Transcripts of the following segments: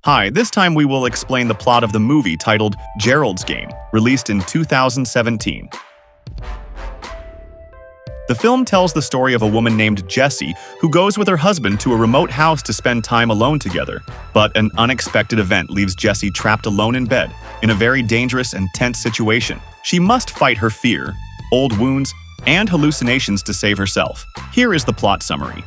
Hi, this time we will explain the plot of the movie titled Gerald's Game, released in 2017. The film tells the story of a woman named Jessie who goes with her husband to a remote house to spend time alone together. But an unexpected event leaves Jessie trapped alone in bed, in a very dangerous and tense situation. She must fight her fear, old wounds, and hallucinations to save herself. Here is the plot summary.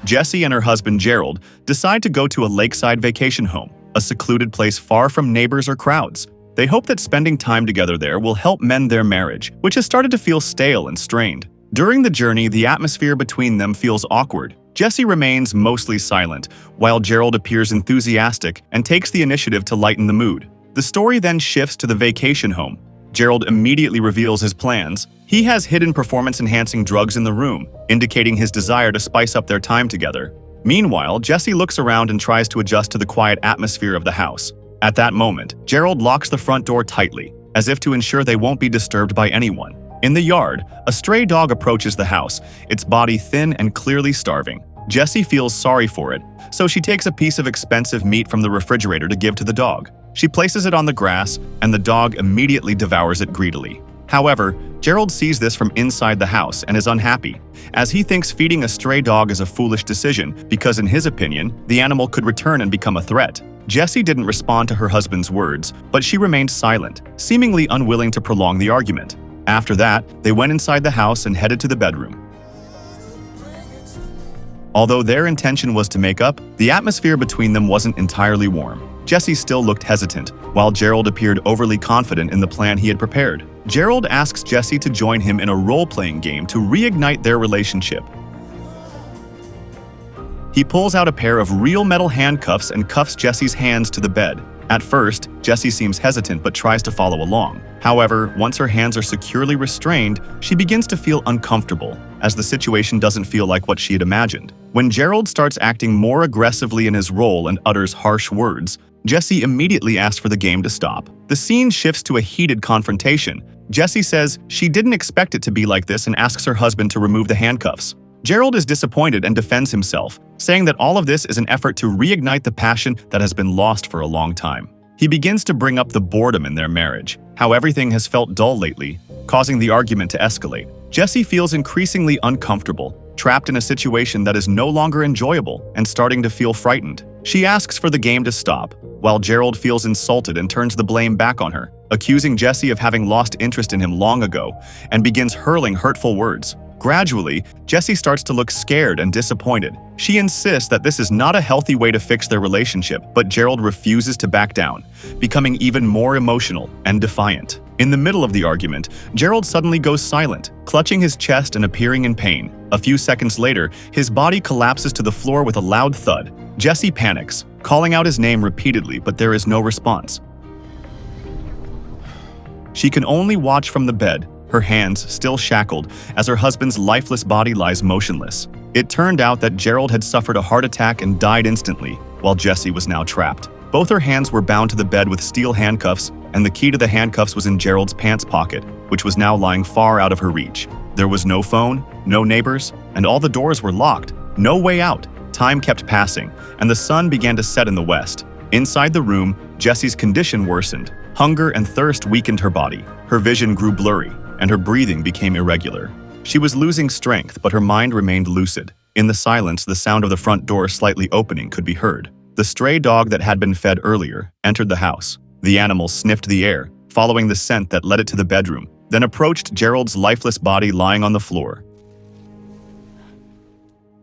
Jessie and her husband Gerald decide to go to a lakeside vacation home, a secluded place far from neighbors or crowds. They hope that spending time together there will help mend their marriage, which has started to feel stale and strained. During the journey, the atmosphere between them feels awkward. Jessie remains mostly silent, while Gerald appears enthusiastic and takes the initiative to lighten the mood. The story then shifts to the vacation home. Gerald immediately reveals his plans. He has hidden performance-enhancing drugs in the room, indicating his desire to spice up their time together. Meanwhile, Jessie looks around and tries to adjust to the quiet atmosphere of the house. At that moment, Gerald locks the front door tightly, as if to ensure they won't be disturbed by anyone. In the yard, a stray dog approaches the house, its body thin and clearly starving. Jessie feels sorry for it, so she takes a piece of expensive meat from the refrigerator to give to the dog. She places it on the grass, and the dog immediately devours it greedily. However, Gerald sees this from inside the house and is unhappy, as he thinks feeding a stray dog is a foolish decision because, in his opinion, the animal could return and become a threat. Jessie didn't respond to her husband's words, but she remained silent, seemingly unwilling to prolong the argument. After that, they went inside the house and headed to the bedroom. Although their intention was to make up, the atmosphere between them wasn't entirely warm. Jessie still looked hesitant, while Gerald appeared overly confident in the plan he had prepared. Gerald asks Jessie to join him in a role-playing game to reignite their relationship. He pulls out a pair of real metal handcuffs and cuffs Jessie's hands to the bed. At first, Jessie seems hesitant but tries to follow along. However, once her hands are securely restrained, she begins to feel uncomfortable, as the situation doesn't feel like what she had imagined. When Gerald starts acting more aggressively in his role and utters harsh words, Jessie immediately asks for the game to stop. The scene shifts to a heated confrontation. Jessie says she didn't expect it to be like this and asks her husband to remove the handcuffs. Gerald is disappointed and defends himself, saying that all of this is an effort to reignite the passion that has been lost for a long time. He begins to bring up the boredom in their marriage, how everything has felt dull lately, causing the argument to escalate. Jessie feels increasingly uncomfortable, trapped in a situation that is no longer enjoyable and starting to feel frightened. She asks for the game to stop, while Gerald feels insulted and turns the blame back on her, accusing Jessie of having lost interest in him long ago and begins hurling hurtful words. Gradually, Jessie starts to look scared and disappointed. She insists that this is not a healthy way to fix their relationship, but Gerald refuses to back down, becoming even more emotional and defiant. In the middle of the argument, Gerald suddenly goes silent, clutching his chest and appearing in pain. A few seconds later, his body collapses to the floor with a loud thud. Jessie panics, calling out his name repeatedly, but there is no response. She can only watch from the bed, her hands still shackled, as her husband's lifeless body lies motionless. It turned out that Gerald had suffered a heart attack and died instantly, while Jessie was now trapped. Both her hands were bound to the bed with steel handcuffs, and the key to the handcuffs was in Gerald's pants pocket, which was now lying far out of her reach. There was no phone, no neighbors, and all the doors were locked. No way out. Time kept passing, and the sun began to set in the west. Inside the room, Jessie's condition worsened. Hunger and thirst weakened her body. Her vision grew blurry, and her breathing became irregular. She was losing strength, but her mind remained lucid. In the silence, the sound of the front door slightly opening could be heard. The stray dog that had been fed earlier entered the house. The animal sniffed the air, following the scent that led it to the bedroom, then approached Gerald's lifeless body lying on the floor.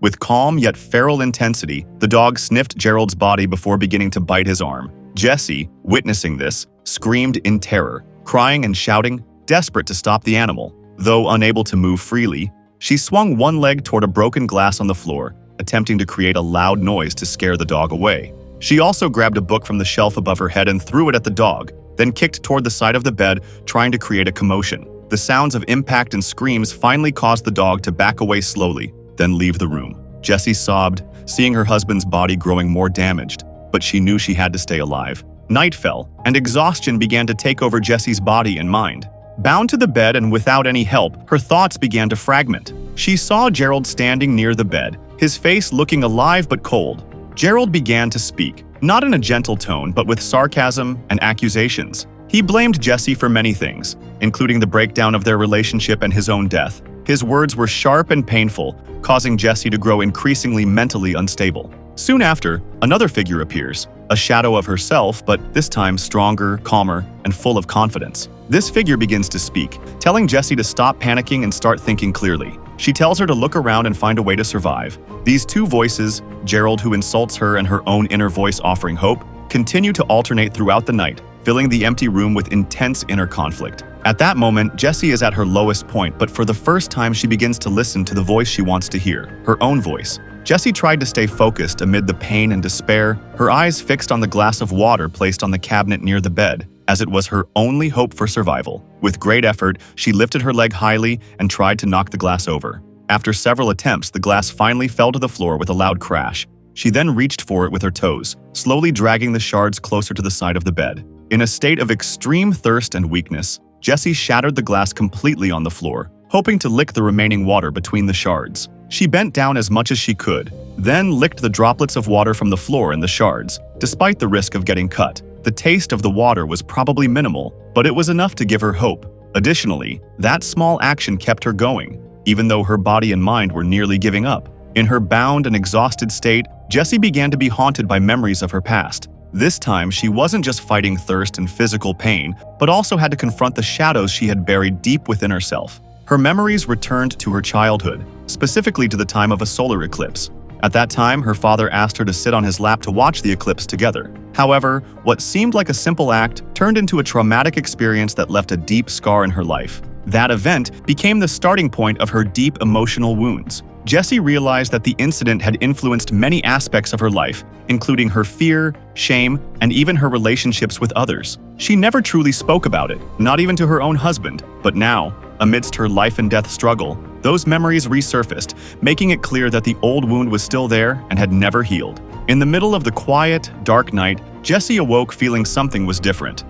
With calm yet feral intensity, the dog sniffed Gerald's body before beginning to bite his arm. Jessie, witnessing this, screamed in terror, crying and shouting, desperate to stop the animal. Though unable to move freely, she swung one leg toward a broken glass on the floor, attempting to create a loud noise to scare the dog away. She also grabbed a book from the shelf above her head and threw it at the dog, then kicked toward the side of the bed, trying to create a commotion. The sounds of impact and screams finally caused the dog to back away slowly, then leave the room. Jessie sobbed, seeing her husband's body growing more damaged, but she knew she had to stay alive. Night fell, and exhaustion began to take over Jessie's body and mind. Bound to the bed and without any help, her thoughts began to fragment. She saw Gerald standing near the bed, his face looking alive but cold. Gerald began to speak, not in a gentle tone but with sarcasm and accusations. He blamed Jessie for many things, including the breakdown of their relationship and his own death. His words were sharp and painful, causing Jessie to grow increasingly mentally unstable. Soon after, another figure appears, a shadow of herself, but this time stronger, calmer, and full of confidence. This figure begins to speak, telling Jessie to stop panicking and start thinking clearly. She tells her to look around and find a way to survive. These two voices, Gerald who insults her and her own inner voice offering hope, continue to alternate throughout the night, filling the empty room with intense inner conflict. At that moment, Jessie is at her lowest point, but for the first time she begins to listen to the voice she wants to hear, her own voice. Jessie tried to stay focused amid the pain and despair, her eyes fixed on the glass of water placed on the cabinet near the bed, as it was her only hope for survival. With great effort, she lifted her leg highly and tried to knock the glass over. After several attempts, the glass finally fell to the floor with a loud crash. She then reached for it with her toes, slowly dragging the shards closer to the side of the bed. In a state of extreme thirst and weakness, Jessie shattered the glass completely on the floor, hoping to lick the remaining water between the shards. She bent down as much as she could, then licked the droplets of water from the floor and the shards, despite the risk of getting cut. The taste of the water was probably minimal, but it was enough to give her hope. Additionally, that small action kept her going, even though her body and mind were nearly giving up. In her bound and exhausted state, Jessie began to be haunted by memories of her past. This time, she wasn't just fighting thirst and physical pain, but also had to confront the shadows she had buried deep within herself. Her memories returned to her childhood, specifically to the time of a solar eclipse. At that time, her father asked her to sit on his lap to watch the eclipse together. However, what seemed like a simple act turned into a traumatic experience that left a deep scar in her life. That event became the starting point of her deep emotional wounds. Jessie realized that the incident had influenced many aspects of her life, including her fear, shame, and even her relationships with others. She never truly spoke about it, not even to her own husband, but now, amidst her life and death struggle, those memories resurfaced, making it clear that the old wound was still there and had never healed. In the middle of the quiet, dark night, Jessie awoke feeling something was different.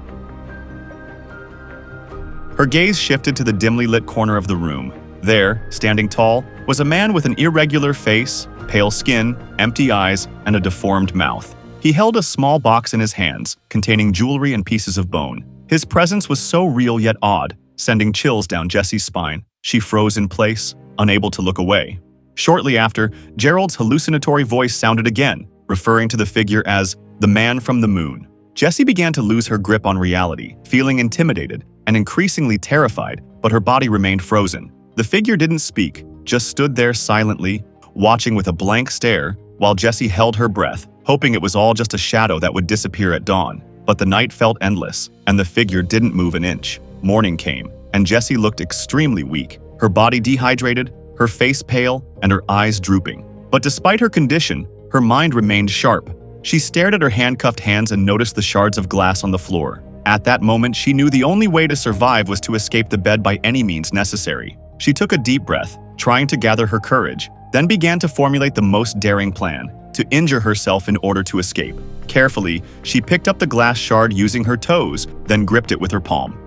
Her gaze shifted to the dimly lit corner of the room. There, standing tall, was a man with an irregular face, pale skin, empty eyes, and a deformed mouth. He held a small box in his hands, containing jewelry and pieces of bone. His presence was so real yet odd, sending chills down Jessie's spine. She froze in place, unable to look away. Shortly after, Gerald's hallucinatory voice sounded again, referring to the figure as the man from the moon. Jessie began to lose her grip on reality, feeling intimidated and increasingly terrified, but her body remained frozen. The figure didn't speak, just stood there silently, watching with a blank stare, while Jessie held her breath, hoping it was all just a shadow that would disappear at dawn. But the night felt endless, and the figure didn't move an inch. Morning came, and Jessie looked extremely weak, her body dehydrated, her face pale, and her eyes drooping. But despite her condition, her mind remained sharp. She stared at her handcuffed hands and noticed the shards of glass on the floor. At that moment, she knew the only way to survive was to escape the bed by any means necessary. She took a deep breath, trying to gather her courage, then began to formulate the most daring plan, to injure herself in order to escape. Carefully, she picked up the glass shard using her toes, then gripped it with her palm.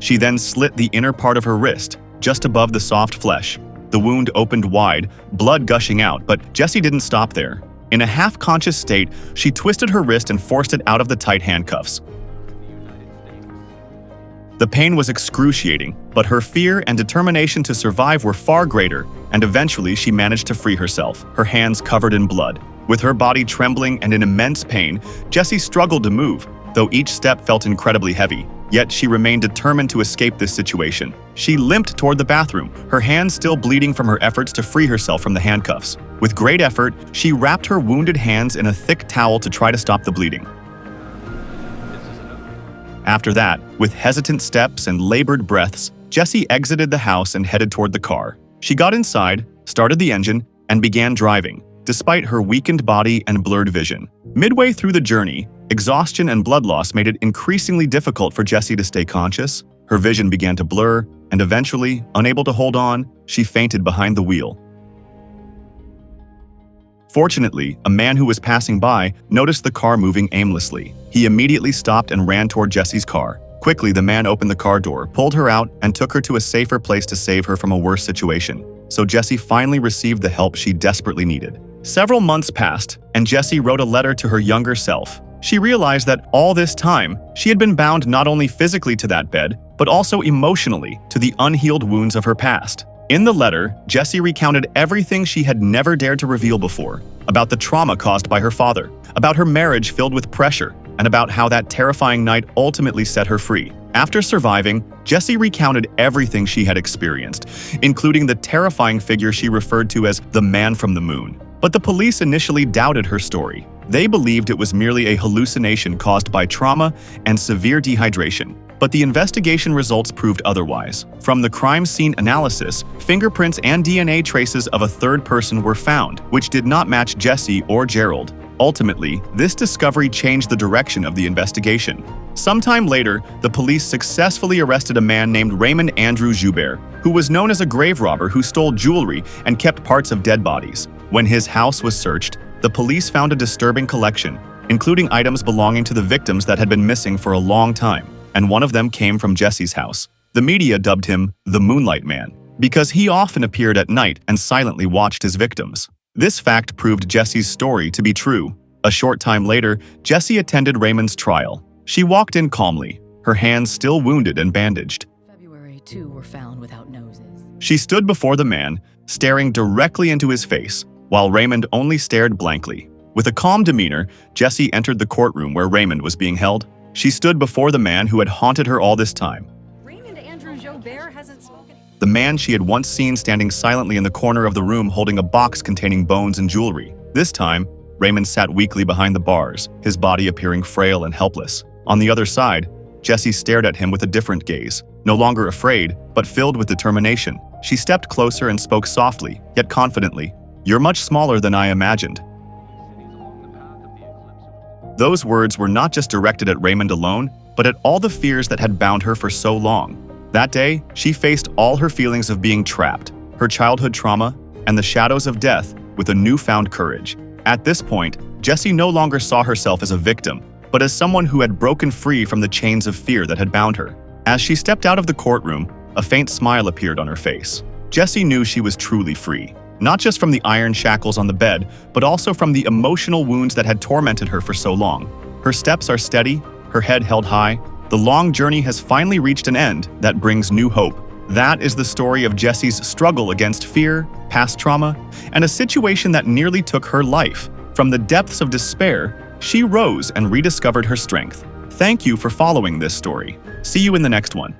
She then slit the inner part of her wrist, just above the soft flesh. The wound opened wide, blood gushing out, but Jessie didn't stop there. In a half-conscious state, she twisted her wrist and forced it out of the tight handcuffs. The pain was excruciating, but her fear and determination to survive were far greater, and eventually she managed to free herself, her hands covered in blood. With her body trembling and in immense pain, Jessie struggled to move, though each step felt incredibly heavy. Yet she remained determined to escape this situation. She limped toward the bathroom, her hands still bleeding from her efforts to free herself from the handcuffs. With great effort, she wrapped her wounded hands in a thick towel to try to stop the bleeding. After that, with hesitant steps and labored breaths, Jessie exited the house and headed toward the car. She got inside, started the engine, and began driving, despite her weakened body and blurred vision. Midway through the journey, exhaustion and blood loss made it increasingly difficult for Jessie to stay conscious. Her vision began to blur, and eventually, unable to hold on, she fainted behind the wheel. Fortunately, a man who was passing by noticed the car moving aimlessly. He immediately stopped and ran toward Jessie's car. Quickly, the man opened the car door, pulled her out, and took her to a safer place to save her from a worse situation. So Jessie finally received the help she desperately needed. Several months passed, and Jessie wrote a letter to her younger self. She realized that all this time, she had been bound not only physically to that bed, but also emotionally to the unhealed wounds of her past. In the letter, Jessie recounted everything she had never dared to reveal before, about the trauma caused by her father, about her marriage filled with pressure, and about how that terrifying night ultimately set her free. After surviving, Jessie recounted everything she had experienced, including the terrifying figure she referred to as the man from the moon. But the police initially doubted her story. They believed it was merely a hallucination caused by trauma and severe dehydration. But the investigation results proved otherwise. From the crime scene analysis, fingerprints and DNA traces of a third person were found, which did not match Jessie or Gerald. Ultimately, this discovery changed the direction of the investigation. Sometime later, the police successfully arrested a man named Raymond Andrew Joubert, who was known as a grave robber who stole jewelry and kept parts of dead bodies. When his house was searched, the police found a disturbing collection, including items belonging to the victims that had been missing for a long time, and one of them came from Jessie's house. The media dubbed him the Moonlight Man, because he often appeared at night and silently watched his victims. This fact proved Jessie's story to be true. A short time later, Jessie attended Raymond's trial. She walked in calmly, her hands still wounded and bandaged. February 2 were found without noses. She stood before the man, staring directly into his face, while Raymond only stared blankly. With a calm demeanor, Jessie entered the courtroom where Raymond was being held. She stood before the man who had haunted her all this time. Raymond Andrew Joubert hasn't spoken. The man she had once seen standing silently in the corner of the room holding a box containing bones and jewelry. This time, Raymond sat weakly behind the bars, his body appearing frail and helpless. On the other side, Jessie stared at him with a different gaze, no longer afraid, but filled with determination. She stepped closer and spoke softly, yet confidently. "You're much smaller than I imagined." Those words were not just directed at Raymond alone, but at all the fears that had bound her for so long. That day, she faced all her feelings of being trapped, her childhood trauma, and the shadows of death with a newfound courage. At this point, Jessie no longer saw herself as a victim, but as someone who had broken free from the chains of fear that had bound her. As she stepped out of the courtroom, a faint smile appeared on her face. Jessie knew she was truly free, not just from the iron shackles on the bed, but also from the emotional wounds that had tormented her for so long. Her steps are steady, her head held high. The long journey has finally reached an end that brings new hope. That is the story of Jessie's struggle against fear, past trauma, and a situation that nearly took her life. From the depths of despair, she rose and rediscovered her strength. Thank you for following this story. See you in the next one.